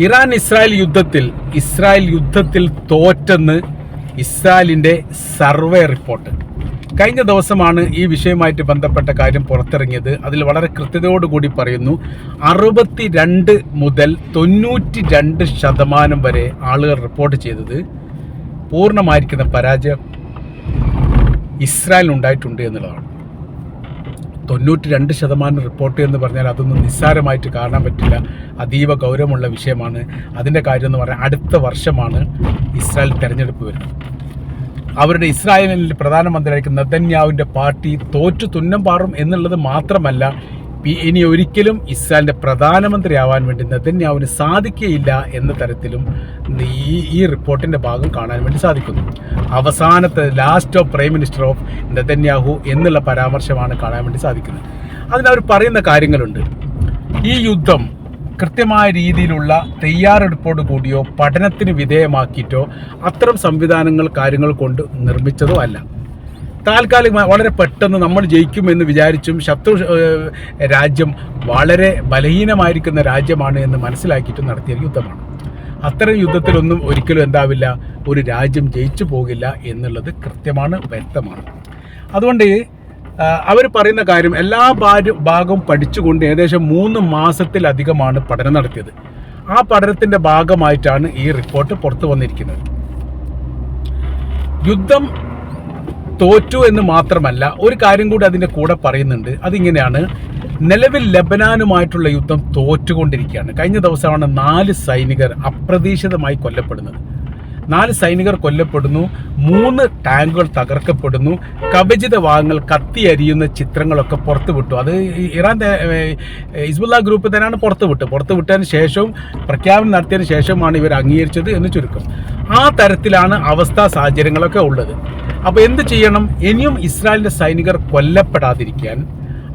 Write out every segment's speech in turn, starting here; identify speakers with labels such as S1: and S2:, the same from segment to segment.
S1: Iran Israel യുദ്ധത്തിൽ തോറ്റെന്ന് ഇസ്രായേലിൻ്റെ survey report കഴിഞ്ഞ ദിവസമാണ് ഈ വിഷയവുമായിട്ട് ബന്ധപ്പെട്ട കാര്യം പുറത്തിറങ്ങിയത്. അതിൽ വളരെ കൃത്യതയോടുകൂടി പറയുന്നു 62 മുതൽ 92% വരെ ആളുകൾ റിപ്പോർട്ട് ചെയ്തത് പൂർണ്ണമായിരിക്കുന്ന പരാജയം ഇസ്രായേലിനുണ്ടായിട്ടുണ്ട് എന്നുള്ളതാണ്. 92% റിപ്പോർട്ട് എന്ന് പറഞ്ഞാൽ അതൊന്നും നിസ്സാരമായിട്ട് കാണാൻ പറ്റില്ല. അതീവ ഗൗരവമുള്ള വിഷയമാണ്. അതിൻ്റെ കാര്യം എന്ന് പറഞ്ഞാൽ അടുത്ത വർഷമാണ് ഇസ്രായേൽ തെരഞ്ഞെടുപ്പ് വരുന്നത്. അവരുടെ ഇസ്രായേലിൽ പ്രധാനമന്ത്രിയായിരിക്കും നെതന്യാഹുവിൻ്റെ പാർട്ടി തോറ്റു തുന്നം പാറും എന്നുള്ളത് മാത്രമല്ല, ഇനി ഒരിക്കലും ഇസ്രായേലിൻ്റെ പ്രധാനമന്ത്രിയാവാൻ വേണ്ടി നെതന്യാഹുവിന് സാധിക്കുകയില്ല എന്ന തരത്തിലും ഈ റിപ്പോർട്ടിൻ്റെ ഭാഗം കാണാൻ വേണ്ടി സാധിക്കുന്നു. അവസാനത്തെ last of prime minister of Netanyahu എന്നുള്ള പരാമർശമാണ് കാണാൻ വേണ്ടി സാധിക്കുന്നത്. അതിനവർ പറയുന്ന കാര്യങ്ങളുണ്ട്. ഈ യുദ്ധം കൃത്യമായ രീതിയിലുള്ള തയ്യാറെടുപ്പോട് കൂടിയോ പഠനത്തിന് വിധേയമാക്കിയിട്ടോ അത്തരം സംവിധാനങ്ങൾ കാര്യങ്ങൾ കൊണ്ട് നിർമ്മിച്ചതോ അല്ല. താൽക്കാലികമായി വളരെ പെട്ടെന്ന് നമ്മൾ ജയിക്കുമെന്ന് വിചാരിച്ചും ശത്രു രാജ്യം വളരെ ബലഹീനമായിരിക്കുന്ന രാജ്യമാണ് എന്ന് മനസ്സിലാക്കിയിട്ടും നടത്തിയ യുദ്ധമാണ്. അത്തരം യുദ്ധത്തിലൊന്നും ഒരിക്കലും എന്താവില്ല, ഒരു രാജ്യം ജയിച്ചു പോകില്ല എന്നുള്ളത് കൃത്യമാണ്, വ്യക്തമാണ്. അതുകൊണ്ട് അവർ പറയുന്ന കാര്യം എല്ലാ ഭാഗവും പഠിച്ചുകൊണ്ട് ഏകദേശം 3 മാസത്തിലധികമാണ് പഠനം നടത്തിയത്. ആ പഠനത്തിൻ്റെ ഭാഗമായിട്ടാണ് ഈ റിപ്പോർട്ട് പുറത്തു വന്നിരിക്കുന്നത്. യുദ്ധം തോറ്റു എന്ന് മാത്രമല്ല, ഒരു കാര്യം കൂടി അതിൻ്റെ കൂടെ പറയുന്നുണ്ട്. അതിങ്ങനെയാണ്, നിലവിൽ ലെബനാനുമായിട്ടുള്ള യുദ്ധം തോറ്റുകൊണ്ടിരിക്കുകയാണ്. കഴിഞ്ഞ ദിവസമാണ് 4 സൈനികർ അപ്രതീക്ഷിതമായി കൊല്ലപ്പെടുന്നത്. 4 സൈനികർ കൊല്ലപ്പെടുന്നു, 3 ടാങ്കുകൾ തകർക്കപ്പെടുന്നു, കവചിത ഭാഗങ്ങൾ കത്തിയരിയുന്ന ചിത്രങ്ങളൊക്കെ പുറത്തുവിട്ടു. അത് ഇറാൻ ഹിസ്ബുള്ള ഗ്രൂപ്പ് തന്നെയാണ് പുറത്തുവിട്ടതിന് ശേഷവും പ്രഖ്യാപനം നടത്തിയതിന് ശേഷമാണ് ഇവർ അംഗീകരിച്ചത് എന്ന് ചുരുക്കം. ആ തരത്തിലാണ് അവസ്ഥാ സാഹചര്യങ്ങളൊക്കെ ഉള്ളത്. അപ്പോൾ എന്ത് ചെയ്യണം? ഇനിയും ഇസ്രായേലിൻ്റെ സൈനികർ കൊല്ലപ്പെടാതിരിക്കാൻ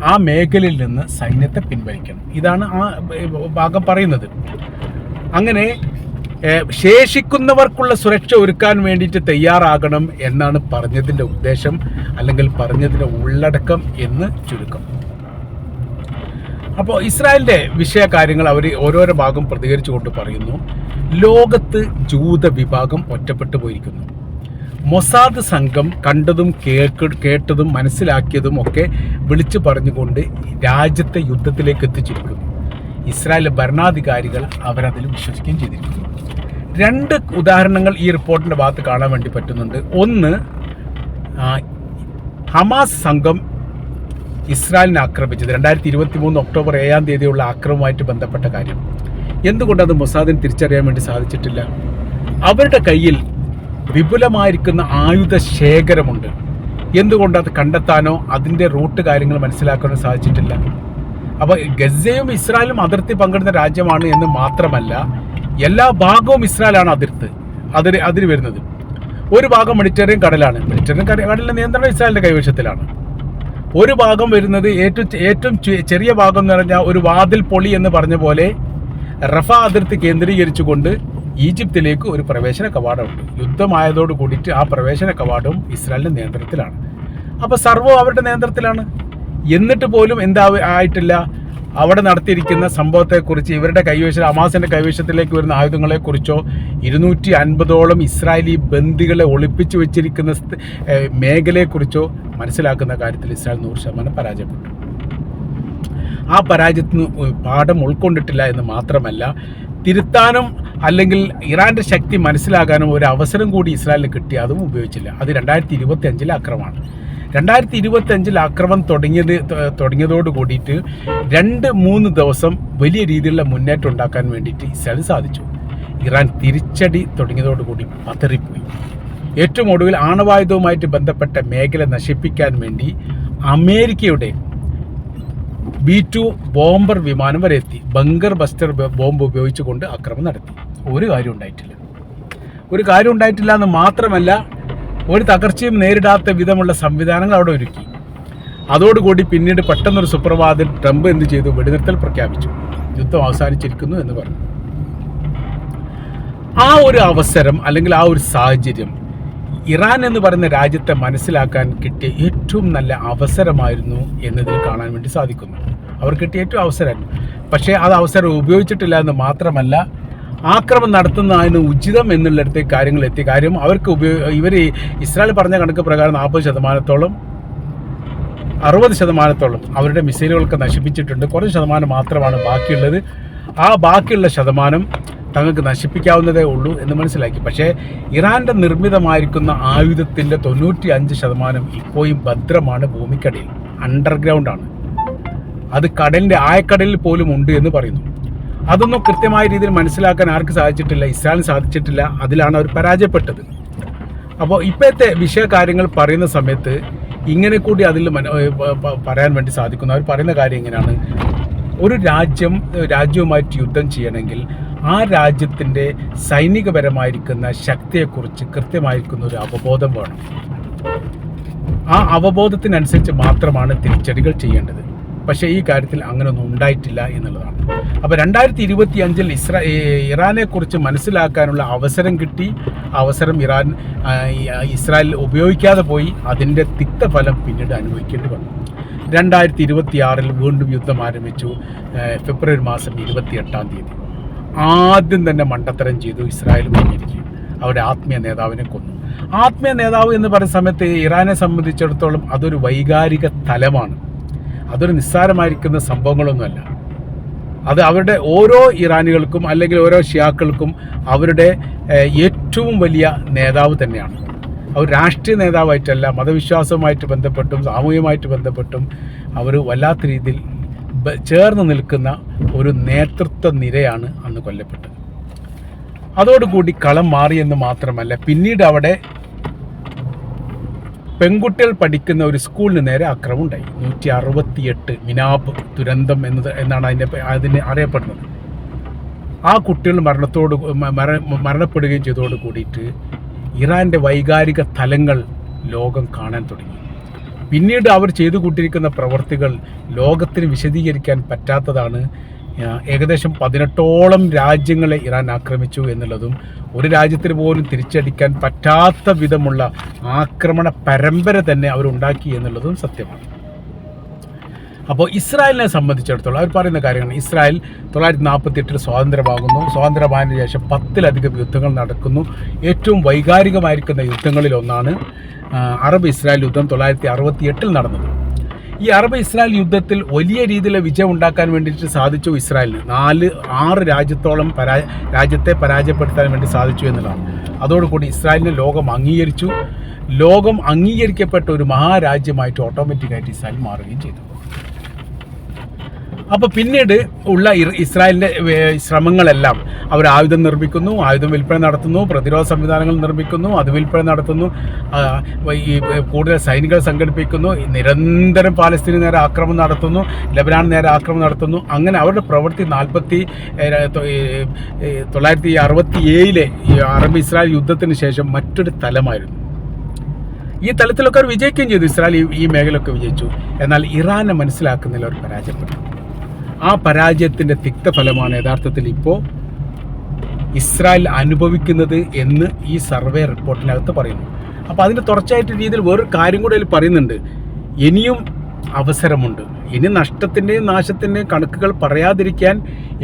S1: ആ മേഖലയിൽ നിന്ന് സൈന്യത്തെ പിൻവലിക്കണം. ഇതാണ് ആ ഭാഗം പറയുന്നത്. അങ്ങനെ ശേഷിക്കുന്നവർക്കുള്ള സുരക്ഷ ഒരുക്കാൻ വേണ്ടിയിട്ട് തയ്യാറാകണം എന്നാണ് പറഞ്ഞതിൻ്റെ ഉദ്ദേശം, അല്ലെങ്കിൽ പറഞ്ഞതിൻ്റെ ഉള്ളടക്കം എന്ന് ചുരുക്കം. അപ്പോൾ ഇസ്രായേലിൻ്റെ വിഷയകാര്യങ്ങൾ അവർ ഓരോരോ ഭാഗം പ്രതികരിച്ചുകൊണ്ട് പറയുന്നു. ലോകത്ത് ജൂത വിഭാഗം ഒറ്റപ്പെട്ടു പോയിരിക്കുന്നു. മൊസാദ് സംഘം കണ്ടതും കേട്ടതും മനസ്സിലാക്കിയതും ഒക്കെ വിളിച്ചു പറഞ്ഞുകൊണ്ട് രാജ്യത്തെ യുദ്ധത്തിലേക്ക് എത്തിച്ചിരിക്കുന്നു. ഇസ്രായേൽ ഭരണാധികാരികൾ അവരതിൽ വിശ്വസിക്കുകയും ചെയ്തിരിക്കുന്നു. 2 ഉദാഹരണങ്ങൾ ഈ റിപ്പോർട്ടിൻ്റെ ഭാഗത്ത് കാണാൻ വേണ്ടി പറ്റുന്നുണ്ട്. ഒന്ന്, ഹമാസ് സംഘം ഇസ്രായേലിനെ ആക്രമിച്ചത് 2023 ഒക്ടോബർ 7 ആക്രമണവുമായിട്ട് ബന്ധപ്പെട്ട കാര്യം. എന്തുകൊണ്ടത് മൊസാദിന് തിരിച്ചറിയാൻ വേണ്ടി സാധിച്ചിട്ടില്ല? അവരുടെ കയ്യിൽ വിപുലമായിരിക്കുന്ന ആയുധ ശേഖരമുണ്ട്. എന്തുകൊണ്ട് അത് കണ്ടെത്താനോ അതിൻ്റെ റൂട്ട് കാര്യങ്ങൾ മനസ്സിലാക്കാനോ സാധിച്ചിട്ടില്ല? അപ്പോൾ ഗസയും ഇസ്രായേലും അതിർത്തി പങ്കിടുന്ന രാജ്യമാണ് എന്ന് മാത്രമല്ല, എല്ലാ ഭാഗവും ഇസ്രായേലാണ് അതിര് വരുന്നത്. ഒരു ഭാഗം മെഡിറ്ററേനിയൻ കടലാണ്. കടലിൻ്റെ നിയന്ത്രണം ഇസ്രായേലിൻ്റെ കൈവശത്തിലാണ്. ഒരു ഭാഗം വരുന്നത് ഏറ്റവും ചെറിയ ഭാഗം എന്ന് പറഞ്ഞാൽ ഒരു വാതിൽ പൊളി എന്ന് പറഞ്ഞ പോലെ റഫ അതിർത്തി കേന്ദ്രീകരിച്ചുകൊണ്ട് ഈജിപ്തിലേക്ക് ഒരു പ്രവേശന കവാടമുണ്ട്. യുദ്ധമായതോട് കൂടിയിട്ട് ആ പ്രവേശന കവാടവും ഇസ്രായേലിൻ്റെ നിയന്ത്രണത്തിലാണ്. അപ്പോൾ സർവ്വം അവരുടെ നിയന്ത്രണത്തിലാണ്. എന്നിട്ട് പോലും ആയിട്ടില്ല, അവിടെ നടത്തിയിരിക്കുന്ന സംഭവത്തെക്കുറിച്ച് ഇവരുടെ ഹമാസിൻ്റെ കൈവശത്തിലേക്ക് വരുന്ന ആയുധങ്ങളെക്കുറിച്ചോ 250ഓളം ഇസ്രായേലി ബന്ദികളെ ഒളിപ്പിച്ചു വെച്ചിരിക്കുന്ന മേഖലയെക്കുറിച്ചോ മനസ്സിലാക്കുന്ന കാര്യത്തിൽ ഇസ്രായേൽ 100% പരാജയപ്പെട്ടു. ആ പരാജയത്തിന് പാഠം ഉൾക്കൊണ്ടിട്ടില്ല എന്ന് മാത്രമല്ല, തിരുത്താനും അല്ലെങ്കിൽ ഇറാൻ്റെ ശക്തി മനസ്സിലാക്കാനും ഒരു അവസരം കൂടി ഇസ്രായേലിന് കിട്ടി, അതും ഉപയോഗിച്ചില്ല. അത് 2025 ആക്രമണമാണ്. 2025 ആക്രമണം തുടങ്ങിയതോട് കൂടിയിട്ട് 2-3 ദിവസം വലിയ രീതിയിലുള്ള മുന്നേറ്റം ഉണ്ടാക്കാൻ വേണ്ടിയിട്ട് ഇസ്രായേൽ സാധിച്ചു. ഇറാൻ തിരിച്ചടി തുടങ്ങിയതോടുകൂടി പതറിപ്പോയി. ഏറ്റവും ഒടുവിൽ ആണവായുധവുമായിട്ട് ബന്ധപ്പെട്ട മേഖല നശിപ്പിക്കാൻ വേണ്ടി അമേരിക്കയുടെ B-2 ബോംബർ വിമാനം വരെ എത്തി. ബങ്കർ ബസ്റ്റർ ബോംബ് ഉപയോഗിച്ചുകൊണ്ട് ആക്രമണം നടത്തി. ഒരു കാര്യം ഉണ്ടായിട്ടില്ല എന്ന് മാത്രമല്ല, ഒരു തകർച്ചയും നേരിടാത്ത വിധമുള്ള സംവിധാനങ്ങൾ അവിടെ ഒരുക്കി. അതോടുകൂടി പിന്നീട് പെട്ടെന്നൊരു സുപ്രഭാതത്തിൽ ട്രംപ് എന്ത് ചെയ്തു? വെടിനിർത്തൽ പ്രഖ്യാപിച്ചു. യുദ്ധം അവസാനിച്ചിരിക്കുന്നു എന്ന് പറഞ്ഞു. ആ ഒരു അവസരം അല്ലെങ്കിൽ ആ ഒരു സാഹചര്യം ഇറാൻ എന്ന് പറയുന്ന രാജ്യത്തെ മനസ്സിലാക്കാൻ കിട്ടിയ ഏറ്റവും നല്ല അവസരമായിരുന്നു എന്നതിൽ കാണാൻ വേണ്ടി സാധിക്കുന്നു. അവർ കിട്ടിയ ഏറ്റവും അവസരമായിരുന്നു. പക്ഷേ അത് അവസരം ഉപയോഗിച്ചിട്ടില്ല എന്ന് മാത്രമല്ല, ആക്രമണം നടത്തുന്നതിന് ഉചിതം എന്നുള്ളിടത്തേക്ക് കാര്യങ്ങൾ എത്തി. കാര്യം അവർക്ക് ഇവർ ഇസ്രായേൽ പറഞ്ഞ കണക്ക് പ്രകാരം 40%, 60% അവരുടെ മിസൈലുകളൊക്കെ നശിപ്പിച്ചിട്ടുണ്ട്. കുറച്ച് ശതമാനം മാത്രമാണ് ബാക്കിയുള്ളത്. ആ ബാക്കിയുള്ള ശതമാനം തങ്ങൾക്ക് നശിപ്പിക്കാവുന്നതേ ഉള്ളൂ എന്ന് മനസ്സിലാക്കി. പക്ഷേ ഇറാൻ്റെ നിർമ്മിതമായിരിക്കുന്ന ആയുധത്തിൻ്റെ 95% ഇപ്പോഴും ഭദ്രമാണ്, ഭൂമിക്കടിയിൽ, അണ്ടർഗ്രൗണ്ടാണ്. അത് കടലിൻ്റെ ആഴക്കടലിൽ പോലും ഉണ്ട് എന്ന് പറയുന്നു. അതൊന്നും കൃത്യമായ രീതിയിൽ മനസ്സിലാക്കാൻ ആർക്ക് സാധിച്ചിട്ടില്ല, ഇസ്രായേലിന് സാധിച്ചിട്ടില്ല. അതിലാണ് അവർ പരാജയപ്പെട്ടത്. അപ്പോൾ ഇപ്പോഴത്തെ വിഷയകാര്യങ്ങൾ പറയുന്ന സമയത്ത് ഇങ്ങനെ കൂടി അതിൽ പറയാൻ വേണ്ടി സാധിക്കുന്നു. അവർ പറയുന്ന കാര്യം എങ്ങനെയാണ്, ഒരു രാജ്യവുമായിട്ട് യുദ്ധം ചെയ്യണമെങ്കിൽ ആ രാജ്യത്തിൻ്റെ സൈനികപരമായിരിക്കുന്ന ശക്തിയെക്കുറിച്ച് കൃത്യമായിരിക്കുന്ന ഒരു അവബോധം വേണം. ആ അവബോധത്തിനനുസരിച്ച് മാത്രമാണ് തിരിച്ചടികൾ ചെയ്യേണ്ടത്. പക്ഷേ ഈ കാര്യത്തിൽ അങ്ങനെയൊന്നും ഉണ്ടായിട്ടില്ല എന്നുള്ളതാണ്. അപ്പോൾ 2025 ഇറാനെക്കുറിച്ച് മനസ്സിലാക്കാനുള്ള അവസരം കിട്ടി. അവസരം ഇസ്രായേൽ ഉപയോഗിക്കാതെ പോയി. അതിൻ്റെ തിക്തഫലം പിന്നീട് അനുഭവിക്കേണ്ടി വന്നു. 2026 വീണ്ടും യുദ്ധം ആരംഭിച്ചു. ഫെബ്രുവരി മാസം 28 ആദ്യം തന്നെ മണ്ടത്തരം ചെയ്തു ഇസ്രായേൽ അമേരിക്ക. അവരുടെ ആത്മീയ നേതാവിനെ കൊന്നു. ആത്മീയ നേതാവ് എന്ന് പറയുന്ന സമയത്ത് ഇറാനെ സംബന്ധിച്ചിടത്തോളം അതൊരു വൈകാരിക തലമാണ്. അതൊരു നിസ്സാരമായിരിക്കുന്ന സംഭവങ്ങളൊന്നുമല്ല. അത് അവരുടെ ഓരോ ഇറാനികൾക്കും അല്ലെങ്കിൽ ഓരോ ഷിയാക്കൾക്കും അവരുടെ ഏറ്റവും വലിയ നേതാവ് തന്നെയാണ്. അവർ രാഷ്ട്രീയ നേതാവായിട്ടല്ല, മതവിശ്വാസവുമായിട്ട് ബന്ധപ്പെട്ടും സാമൂഹികമായിട്ട് ബന്ധപ്പെട്ടും അവർ വല്ലാത്ത രീതിയിൽ ചേർന്ന് നിൽക്കുന്ന ഒരു നേതൃത്വ നിരയാണ് അന്ന് കൊല്ലപ്പെട്ടത്. അതോടുകൂടി കളം മാറിയെന്ന് മാത്രമല്ല, പിന്നീട് അവിടെ പെൺകുട്ടികൾ പഠിക്കുന്ന ഒരു സ്കൂളിന് നേരെ ആക്രമണം ഉണ്ടായി. 168 മിനാബ് ദുരന്തം എന്നാണ് അതിന് അറിയപ്പെടുന്നത്. ആ കുട്ടികൾ മരണപ്പെടുകയും ചെയ്തതോട് കൂടിയിട്ട് ഇറാൻ്റെ വൈകാരിക തലങ്ങൾ ലോകം കാണാൻ തുടങ്ങി. പിന്നീട് അവർ ചെയ്തു കൂട്ടിയിരിക്കുന്ന പ്രവർത്തികൾ ലോകത്തിന് വിശദീകരിക്കാൻ പറ്റാത്തതാണ്. ഏകദേശം 18ഓളം രാജ്യങ്ങളെ ഇറാൻ ആക്രമിച്ചു എന്നുള്ളതും ഒരു രാജ്യത്തിന് പോലും തിരിച്ചടിക്കാൻ പറ്റാത്ത വിധമുള്ള ആക്രമണ പരമ്പര തന്നെ അവരുണ്ടാക്കി എന്നുള്ളതും സത്യമാണ്. അപ്പോൾ ഇസ്രായേലിനെ സംബന്ധിച്ചിടത്തോളം അവർ പറയുന്ന കാര്യങ്ങൾ, ഇസ്രായേൽ 1948 സ്വാതന്ത്ര്യമാകുന്നു. സ്വാതന്ത്ര്യമായതിനു ശേഷം 10ലധികം യുദ്ധങ്ങൾ നടക്കുന്നു. ഏറ്റവും വൈകാരികമായിരിക്കുന്ന യുദ്ധങ്ങളിൽ ഒന്നാണ് അറബ് ഇസ്രായേൽ യുദ്ധം 1968 നടന്നത്. ഈ അറബ് ഇസ്രായേൽ യുദ്ധത്തിൽ വലിയ രീതിയിലുള്ള വിജയം ഉണ്ടാക്കാൻ വേണ്ടിയിട്ട് സാധിച്ചു ഇസ്രായേലിന്. 4-6 രാജ്യത്തെ പരാജയപ്പെടുത്താൻ വേണ്ടി സാധിച്ചു എന്നുള്ളതാണ്. അതോടുകൂടി ഇസ്രായേലിനെ ലോകം അംഗീകരിച്ചു. ലോകം അംഗീകരിക്കപ്പെട്ട ഒരു മഹാരാജ്യമായിട്ട് ഓട്ടോമാറ്റിക്കായിട്ട് ഇസ്രായേൽ മാറുകയും ചെയ്തു. അപ്പോൾ പിന്നീട് ഉള്ള ഇസ്രായേലിൻ്റെ ശ്രമങ്ങളെല്ലാം അവർ ആയുധം നിർമ്മിക്കുന്നു, ആയുധം വിൽപ്പന നടത്തുന്നു, പ്രതിരോധ സംവിധാനങ്ങൾ നിർമ്മിക്കുന്നു, അത് വിൽപ്പന നടത്തുന്നു, ഈ കൂടുതൽ സൈനികരെ സംഘടിപ്പിക്കുന്നു, നിരന്തരം പാലസ്തീന് നേരെ ആക്രമണം നടത്തുന്നു, ലെബനാൻ നേരെ ആക്രമണം നടത്തുന്നു. അങ്ങനെ അവരുടെ പ്രവൃത്തി 1967 ഈ അറബ് ഇസ്രായേൽ യുദ്ധത്തിന് ശേഷം മറ്റൊരു തലമായിരുന്നു. ഈ തലത്തിലൊക്കെ അവർ വിജയിക്കുകയും ചെയ്തു. ഇസ്രായേൽ ഈ മേഖലയൊക്കെ വിജയിച്ചു. എന്നാൽ ഇറാനെ മനസ്സിലാക്കുന്നതിൽ അവർ പരാജയപ്പെട്ടു. ആ പരാജയത്തിൻ്റെ തിക്തഫലമാണ് യഥാർത്ഥത്തിൽ ഇപ്പോൾ ഇസ്രായേൽ അനുഭവിക്കുന്നത് എന്ന് ഈ സർവേ റിപ്പോർട്ടിനകത്ത് പറയുന്നു. അപ്പോൾ അതിൻ്റെ തുടർച്ചയായിട്ട് രീതിയിൽ വേറൊരു കാര്യം കൂടെ അതിൽ പറയുന്നുണ്ട്. ഇനിയും അവസരമുണ്ട്. ഇനി നഷ്ടത്തിൻ്റെയും നാശത്തിൻ്റെയും കണക്കുകൾ പറയാതിരിക്കാൻ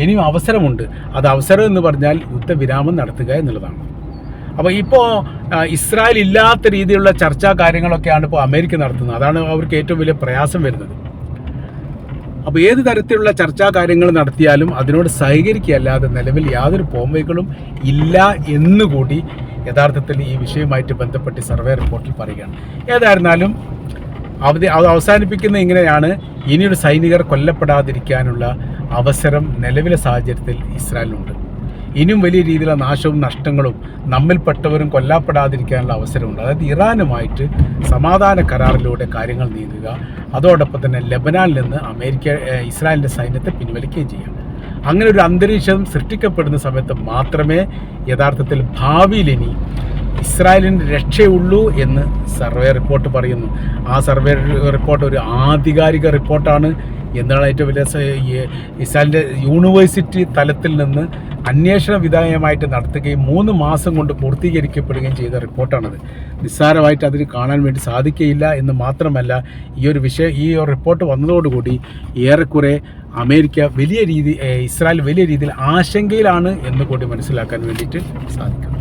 S1: ഇനിയും അവസരമുണ്ട്. അത് അവസരം എന്ന് പറഞ്ഞാൽ യുദ്ധവിരാമം നടത്തുക എന്നുള്ളതാണ്. അപ്പോൾ ഇപ്പോൾ ഇസ്രായേൽ ഇല്ലാത്ത രീതിയിലുള്ള ചർച്ചാ കാര്യങ്ങളൊക്കെയാണ് ഇപ്പോൾ അമേരിക്ക നടത്തുന്നത്. അതാണ് അവർക്ക് ഏറ്റവും വലിയ പ്രയാസം വരുന്നത്. അപ്പോൾ ഏത് തരത്തിലുള്ള ചർച്ചാ കാര്യങ്ങൾ നടത്തിയാലും അതിനോട് സഹകരിക്കുകയല്ലാതെ നിലവിൽ യാതൊരു പോംവഴികളും ഇല്ല എന്നുകൂടി യഥാർത്ഥത്തിൽ ഈ വിഷയവുമായിട്ട് ബന്ധപ്പെട്ട് സർവേ റിപ്പോർട്ടിൽ പറയുകയാണ്. ഏതായിരുന്നാലും അത് അവസാനിപ്പിക്കുന്ന ഇങ്ങനെയാണ്, ഇനിയൊരു സൈനികർ കൊല്ലപ്പെടാതിരിക്കാനുള്ള അവസരം നിലവിലെ സാഹചര്യത്തിൽ ഇസ്രായേലിനുണ്ട്. ഇനിയും വലിയ രീതിയിലുള്ള നാശവും നഷ്ടങ്ങളും നമ്മിൽപ്പെട്ടവരും കൊല്ലപ്പെടാതിരിക്കാനുള്ള അവസരമുണ്ട്. അതായത് ഇറാനുമായിട്ട് സമാധാന കരാറിലൂടെ കാര്യങ്ങൾ നീങ്ങുക, അതോടൊപ്പം തന്നെ ലെബനാനിൽ നിന്ന് ഇസ്രായേലിൻ്റെ സൈന്യത്തെ പിൻവലിക്കുകയും ചെയ്യാം. അങ്ങനെ ഒരു അന്തരീക്ഷം സൃഷ്ടിക്കപ്പെടുന്ന സമയത്ത് മാത്രമേ യഥാർത്ഥത്തിൽ ഭാവിയിൽ ഇനി ഇസ്രായേലിന് രക്ഷയുള്ളൂ എന്ന് സർവേ റിപ്പോർട്ട് പറയുന്നു. ആ സർവേ റിപ്പോർട്ട് ഒരു ആധികാരിക റിപ്പോർട്ടാണ്. എന്താണ് ഏറ്റവും വലിയ ഇസ്രായേലിൻ്റെ യൂണിവേഴ്സിറ്റി തലത്തിൽ നിന്ന് അന്വേഷണ വിധേയമായിട്ട് നടത്തുകയും 3 മാസം കൊണ്ട് പൂർത്തീകരിക്കപ്പെടുകയും ചെയ്ത റിപ്പോർട്ടാണത്. നിസ്സാരമായിട്ട് അതിന് കാണാൻ വേണ്ടി സാധിക്കുകയില്ല എന്ന് മാത്രമല്ല, ഈ ഒരു റിപ്പോർട്ട് വന്നതോടുകൂടി ഏറെക്കുറെ അമേരിക്ക ഇസ്രായേൽ വലിയ രീതിയിൽ ആശങ്കയിലാണ് എന്ന് കൂടി മനസ്സിലാക്കാൻ വേണ്ടിയിട്ട് സാധിക്കും.